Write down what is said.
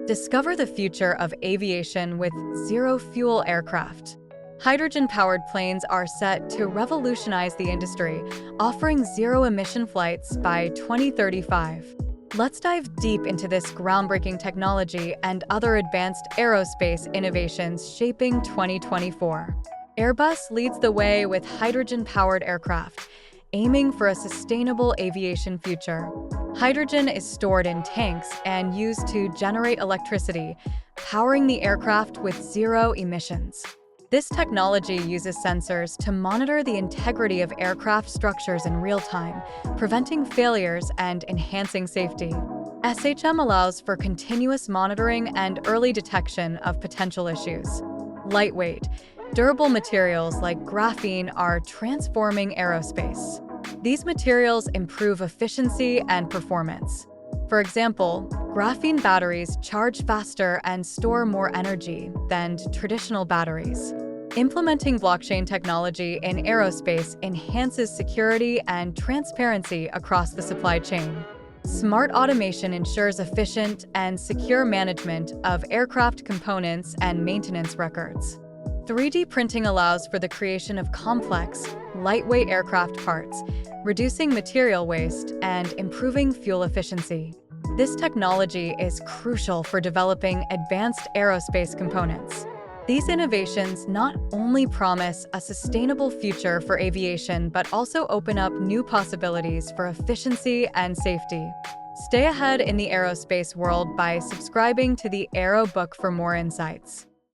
Discover the future of aviation with zero-fuel aircraft. Hydrogen-powered planes are set to revolutionize the industry, offering zero-emission flights by 2035. Let's dive deep into this groundbreaking technology and other advanced aerospace innovations shaping 2024. Airbus leads the way with hydrogen-powered aircraft, aiming for a sustainable aviation future. Hydrogen is stored in tanks and used to generate electricity, powering the aircraft with zero emissions. This technology uses sensors to monitor the integrity of aircraft structures in real time, preventing failures and enhancing safety. SHM allows for continuous monitoring and early detection of potential issues. Lightweight, durable materials like graphene are transforming aerospace. These materials improve efficiency and performance. For example, graphene batteries charge faster and store more energy than traditional batteries. Implementing blockchain technology in aerospace enhances security and transparency across the supply chain. Smart automation ensures efficient and secure management of aircraft components and maintenance records. 3D printing allows for the creation of complex, lightweight aircraft parts, reducing material waste and improving fuel efficiency. This technology is crucial for developing advanced aerospace components. These innovations not only promise a sustainable future for aviation, but also open up new possibilities for efficiency and safety. Stay ahead in the aerospace world by subscribing to the Aero Book for more insights.